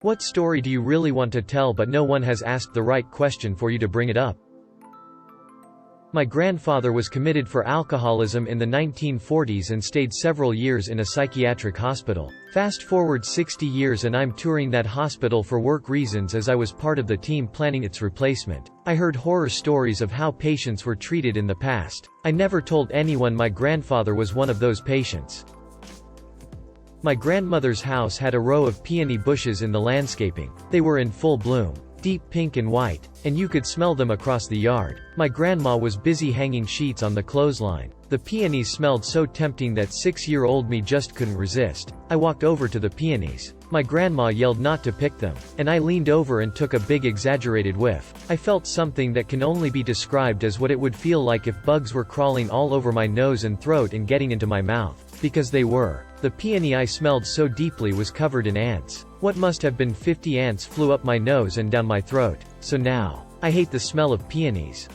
What story do you really want to tell but no one has asked the right question for you to bring it up? My grandfather was committed for alcoholism in the 1940s and stayed several years in a psychiatric hospital. Fast forward 60 years and I'm touring that hospital for work reasons as I was part of the team planning its replacement. I heard horror stories of how patients were treated in the past. I never told anyone my grandfather was one of those patients. My grandmother's house had a row of peony bushes in the landscaping. They were in full bloom, deep pink and white, and you could smell them across the yard. My grandma was busy hanging sheets on the clothesline. The peonies smelled so tempting that 6-year-old me just couldn't resist. I walked over to the peonies. My grandma yelled not to pick them, and I leaned over and took a big exaggerated whiff. I felt something that can only be described as what it would feel like if bugs were crawling all over my nose and throat and getting into my mouth. Because they were. The peony I smelled so deeply was covered in ants. What must have been 50 ants flew up my nose and down my throat. So now, I hate the smell of peonies.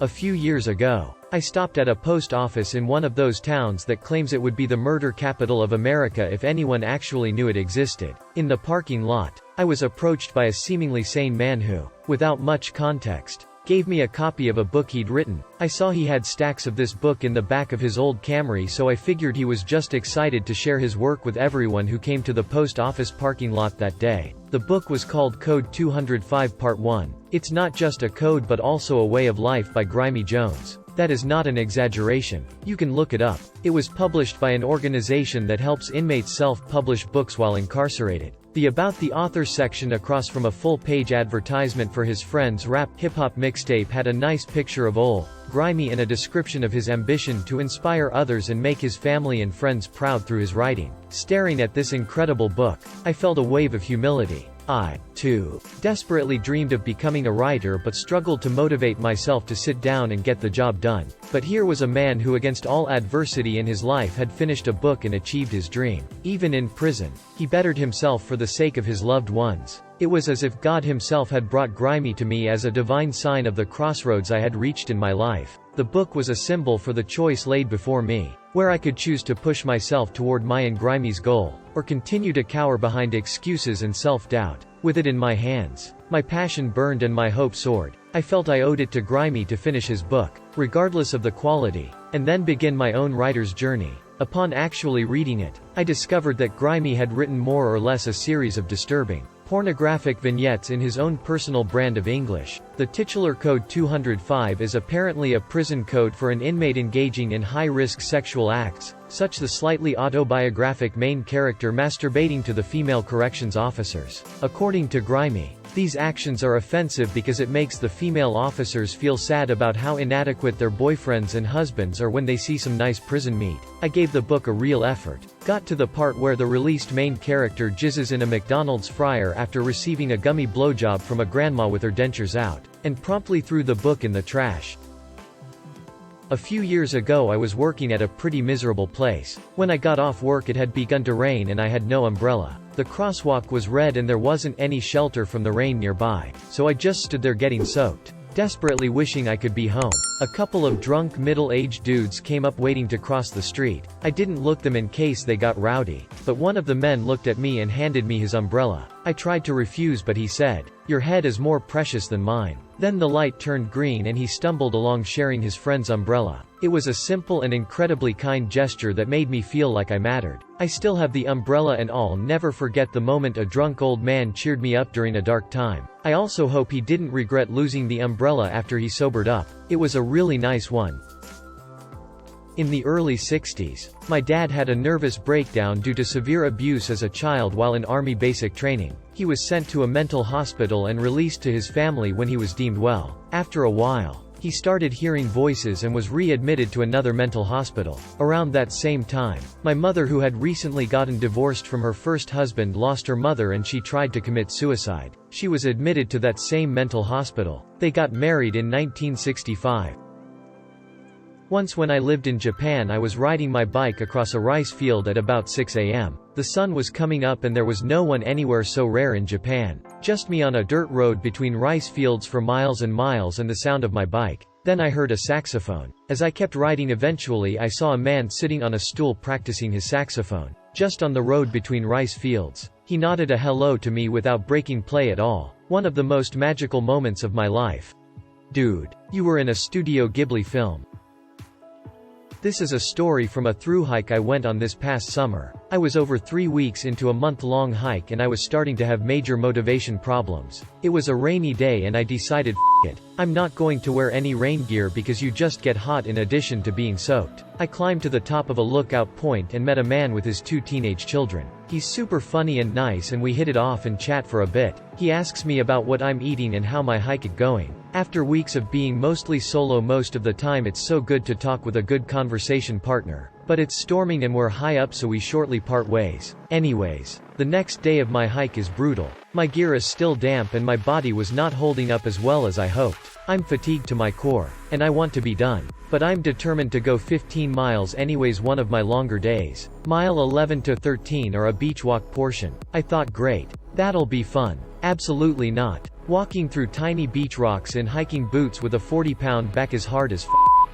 A few years ago, I stopped at a post office in one of those towns that claims it would be the murder capital of America if anyone actually knew it existed. In the parking lot, I was approached by a seemingly sane man who, without much context, gave me a copy of a book he'd written. I saw he had stacks of this book in the back of his old Camry, so I figured he was just excited to share his work with everyone who came to the post office parking lot that day. The book was called Code 205 Part 1. It's not just a code but also a way of life by Grimy Jones. That is not an exaggeration. You can look it up. It was published by an organization that helps inmates self-publish books while incarcerated. The About the Author section across from a full-page advertisement for his friend's rap hip-hop mixtape had a nice picture of Ol' Grimy and a description of his ambition to inspire others and make his family and friends proud through his writing. Staring at this incredible book, I felt a wave of humility. I, too, desperately dreamed of becoming a writer but struggled to motivate myself to sit down and get the job done. But here was a man who against all adversity in his life had finished a book and achieved his dream. Even in prison, he bettered himself for the sake of his loved ones. It was as if God himself had brought Grimy to me as a divine sign of the crossroads I had reached in my life. The book was a symbol for the choice laid before me, where I could choose to push myself toward my and Grimy's goal, or continue to cower behind excuses and self-doubt. With it in my hands, my passion burned and my hope soared. I felt I owed it to Grimy to finish his book, regardless of the quality, and then begin my own writer's journey. Upon actually reading it, I discovered that Grimy had written more or less a series of disturbing, pornographic vignettes in his own personal brand of English. The titular Code 205 is apparently a prison code for an inmate engaging in high-risk sexual acts, such the slightly autobiographic main character masturbating to the female corrections officers. According to Grimy, these actions are offensive because it makes the female officers feel sad about how inadequate their boyfriends and husbands are when they see some nice prison meat. I gave the book a real effort. Got to the part where the released main character jizzes in a McDonald's fryer after receiving a gummy blowjob from a grandma with her dentures out, and promptly threw the book in the trash. A few years ago I was working at a pretty miserable place. When I got off work it had begun to rain and I had no umbrella. The crosswalk was red and there wasn't any shelter from the rain nearby, so I just stood there getting soaked, desperately wishing I could be home. A couple of drunk middle-aged dudes came up waiting to cross the street. I didn't look them in case they got rowdy, but one of the men looked at me and handed me his umbrella. I tried to refuse but he said, "Your head is more precious than mine." Then the light turned green and he stumbled along sharing his friend's umbrella. It was a simple and incredibly kind gesture that made me feel like I mattered. I still have the umbrella and I'll never forget the moment a drunk old man cheered me up during a dark time. I also hope he didn't regret losing the umbrella after he sobered up. It was a really nice one. In the early 60s, my dad had a nervous breakdown due to severe abuse as a child while in Army basic training. He was sent to a mental hospital and released to his family when he was deemed well. After a while, he started hearing voices and was readmitted to another mental hospital. Around that same time, my mother, who had recently gotten divorced from her first husband, lost her mother and she tried to commit suicide. She was admitted to that same mental hospital. They got married in 1965. Once when I lived in Japan I was riding my bike across a rice field at about 6 a.m. The sun was coming up and there was no one anywhere so rare in Japan. Just me on a dirt road between rice fields for miles and miles and the sound of my bike. Then I heard a saxophone. As I kept riding eventually I saw a man sitting on a stool practicing his saxophone, just on the road between rice fields. He nodded a hello to me without breaking play at all. One of the most magical moments of my life. Dude, you were in a Studio Ghibli film. This is a story from a through hike I went on this past summer. I was over 3 weeks into a month-long hike and I was starting to have major motivation problems. It was a rainy day and I decided, f*** it. I'm not going to wear any rain gear because you just get hot in addition to being soaked. I climbed to the top of a lookout point and met a man with his 2 teenage children. He's super funny and nice and we hit it off and chat for a bit. He asks me about what I'm eating and how my hike is going. After weeks of being mostly solo most of the time, it's so good to talk with a good conversation partner. But it's storming and we're high up, so we shortly part ways. Anyways, the next day of my hike is brutal. My gear is still damp and my body was not holding up as well as I hoped. I'm fatigued to my core, and I want to be done. But I'm determined to go 15 miles anyways, one of my longer days. Mile 11 to 13 are a beach walk portion. I thought, great. That'll be fun. Absolutely not. Walking through tiny beach rocks in hiking boots with a 40-pound back is hard as f***.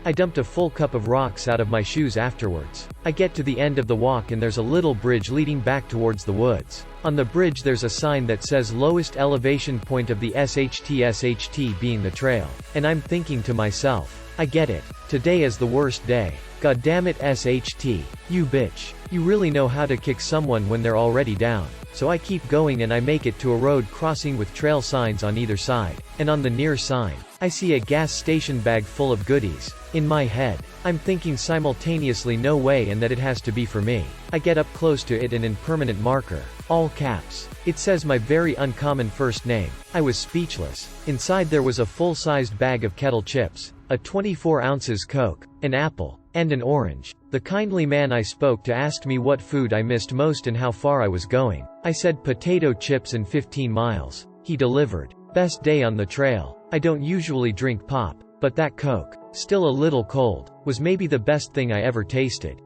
I dumped a full cup of rocks out of my shoes afterwards. I get to the end of the walk and there's a little bridge leading back towards the woods. On the bridge there's a sign that says lowest elevation point of the SHT being the trail. And I'm thinking to myself, I get it. Today is the worst day. God damn it, SHT. You bitch. You really know how to kick someone when they're already down. So I keep going and I make it to a road crossing with trail signs on either side. And on the near sign, I see a gas station bag full of goodies. In my head, I'm thinking simultaneously no way and that it has to be for me. I get up close to it and in permanent marker, all caps, it says my very uncommon first name. I was speechless. Inside there was a full-sized bag of kettle chips, a 24 ounces Coke, an apple, and an orange. The kindly man I spoke to asked me what food I missed most and how far I was going. I said potato chips and 15 miles. He delivered. Best day on the trail. I don't usually drink pop, but that Coke, still a little cold, was maybe the best thing I ever tasted.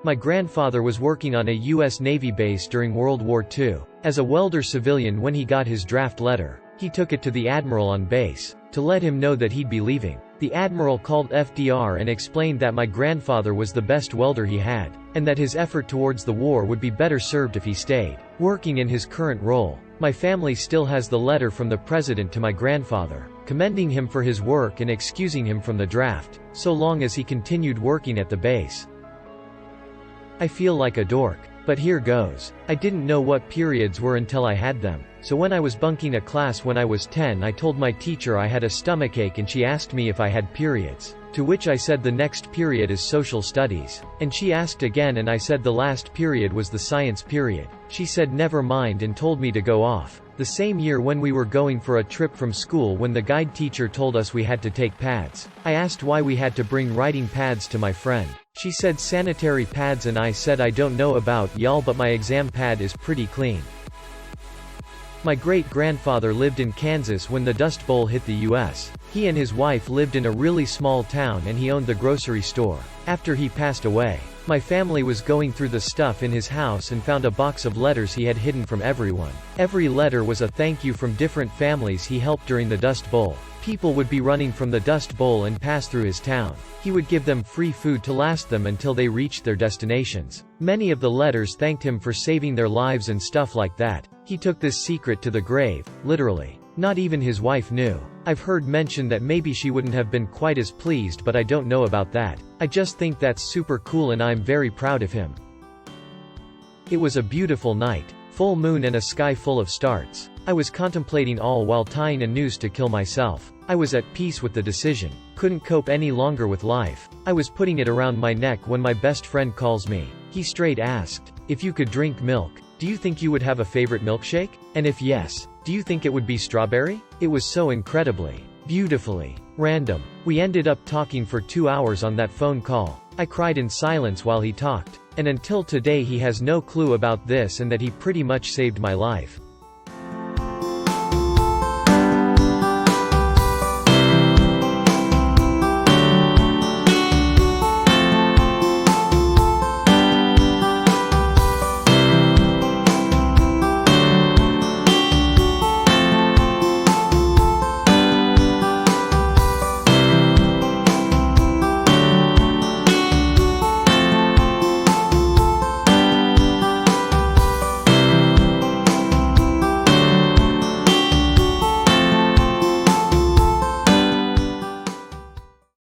My grandfather was working on a U.S. Navy base during World War II. As a welder civilian, when he got his draft letter, he took it to the admiral on base, to let him know that he'd be leaving. The admiral called FDR and explained that my grandfather was the best welder he had, and that his effort towards the war would be better served if he stayed working in his current role. My family still has the letter from the president to my grandfather, commending him for his work and excusing him from the draft, so long as he continued working at the base. I feel like a dork, but here goes. I didn't know what periods were until I had them. So when I was bunking a class when I was 10, I told my teacher I had a stomachache and she asked me if I had periods. To which I said the next period is social studies. And she asked again and I said the last period was the science period. She said never mind and told me to go off. The same year when we were going for a trip from school, when the guide teacher told us we had to take pads, I asked why we had to bring writing pads to my friend. She said sanitary pads and I said I don't know about y'all but my exam pad is pretty clean. My great-grandfather lived in Kansas when the Dust Bowl hit the U.S. He and his wife lived in a really small town and he owned the grocery store. After he passed away, my family was going through the stuff in his house and found a box of letters he had hidden from everyone. Every letter was a thank you from different families he helped during the Dust Bowl. People would be running from the Dust Bowl and pass through his town. He would give them free food to last them until they reached their destinations. Many of the letters thanked him for saving their lives and stuff like that. He took this secret to the grave, literally. Not even his wife knew. I've heard mention that maybe she wouldn't have been quite as pleased, but I don't know about that. I just think that's super cool and I'm very proud of him. It was a beautiful night, full moon and a sky full of stars. I was contemplating all while tying a noose to kill myself. I was at peace with the decision. Couldn't cope any longer with life. I was putting it around my neck when my best friend calls me. He straight asked, if you could drink milk, do you think you would have a favorite milkshake? And if yes, do you think it would be strawberry? It was so incredibly, beautifully random. We ended up talking for 2 hours on that phone call. I cried in silence while he talked. And until today he has no clue about this and that he pretty much saved my life.